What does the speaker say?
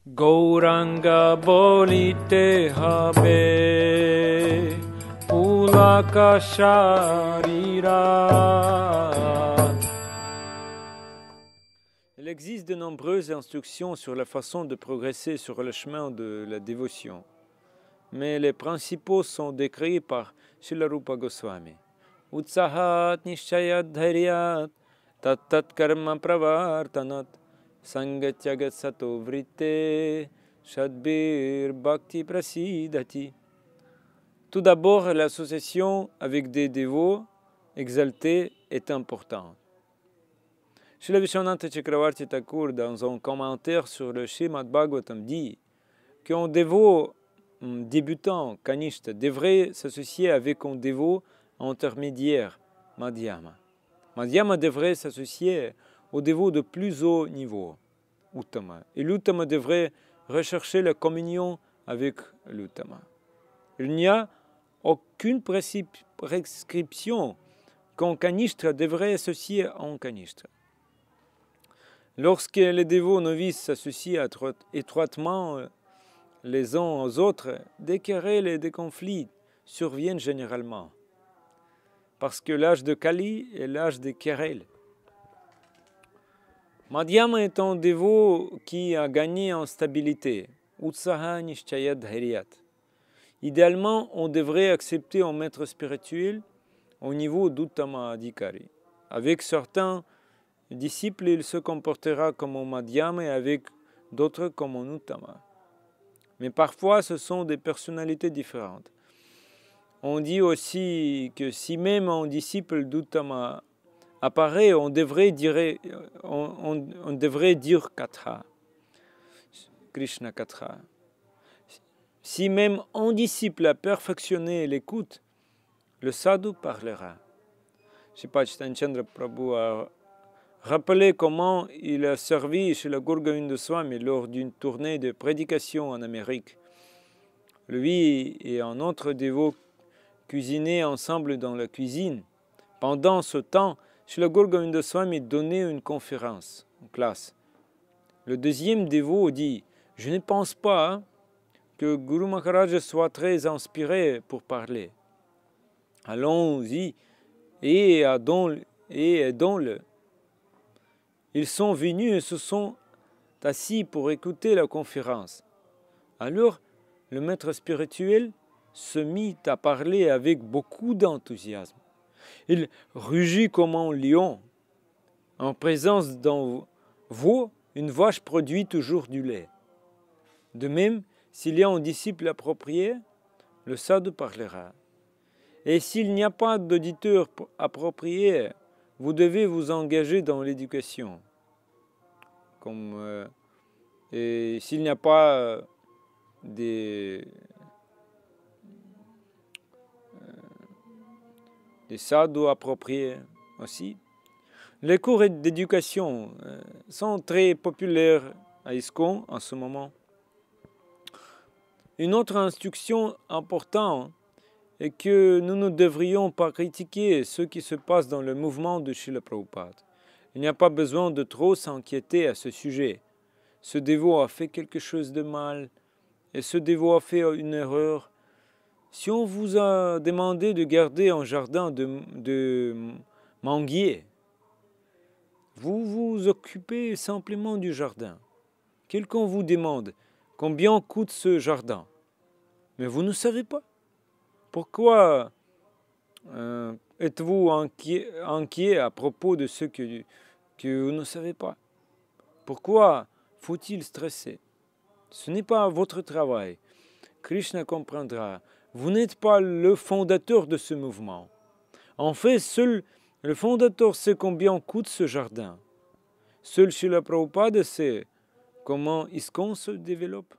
Gauranga bolite habe pulaka sharira. Il existe de nombreuses instructions sur la façon de progresser sur le chemin de la dévotion, mais les principaux sont décrits par Srila Rupa Goswami. Utsahat nishchayat dhairyat tat karma pravartanat sangatyagat sato vritte shadbir bhakti prasidati. Tout d'abord, l'association avec des dévots exaltés est importante. Srila Vishwanath Chakravarti Thakur, dans un commentaire sur le Srimad Bhagavatam, dit qu'un dévot débutant, kanishta, devrait s'associer avec un dévot intermédiaire, madhyama. Madhyama devrait s'associer au dévot de plus haut niveau, uttama. Et l'uttama devrait rechercher la communion avec l'uttama. Il n'y a aucune prescription qu'un kanishta devrait associer à un kanishta. Lorsque les dévots novices s'associent étroitement les uns aux autres, des querelles et des conflits surviennent généralement, parce que l'âge de Kali est l'âge des querelles. Madhyama est un dévot qui a gagné en stabilité. Utsaha nishchayat dhairyat. Idéalement, on devrait accepter un maître spirituel au niveau d'Uttama Adhikari. Avec certains disciples, il se comportera comme un madhyama et avec d'autres comme un uttama. Mais parfois, ce sont des personnalités différentes. On dit aussi que si même un disciple d'uttama apparaît, on devrait dire Katha, Krishna Katha. Si même un disciple a perfectionné l'écoute, le sadhu parlera. Sripad Chaitanya Chandra Prabhu a rappelé comment il a servi chez le Gaura Govinda Swami lors d'une tournée de prédication en Amérique. Lui et un autre dévot cuisinaient ensemble dans la cuisine. Pendant ce temps, chez le Gaura Govinda Swami donnait une conférence en classe. Le deuxième dévot dit « Je ne pense pas que Guru Maharaj soit très inspiré pour parler. Allons-y et aidons-le. » Ils sont venus et se sont assis pour écouter la conférence. Alors, le maître spirituel se mit à parler avec beaucoup d'enthousiasme. Il rugit comme un lion. En présence d'un veau, une vache produit toujours du lait. De même, s'il y a un disciple approprié, le sadhu parlera. Et s'il n'y a pas d'auditeur approprié, vous devez vous engager dans l'éducation. Et s'il n'y a pas des sadhus appropriés aussi. Les cours d'éducation sont très populaires à ISKCON en ce moment. Une autre instruction importante est que nous ne devrions pas critiquer ce qui se passe dans le mouvement de Srila Prabhupada. Il n'y a pas besoin de trop s'inquiéter à ce sujet. Ce dévot a fait quelque chose de mal et ce dévot a fait une erreur. Si on vous a demandé de garder un jardin de manguiers, vous vous occupez simplement du jardin. Quelqu'un vous demande combien coûte ce jardin, mais vous ne savez pas. Pourquoi êtes-vous inquiet à propos de ce que vous ne savez pas? Pourquoi faut-il stresser? Ce n'est pas votre travail. Krishna comprendra. Vous n'êtes pas le fondateur de ce mouvement. En fait, seul le fondateur sait combien coûte ce jardin. Seul Srila Prabhupada sait comment ISKCON se développe.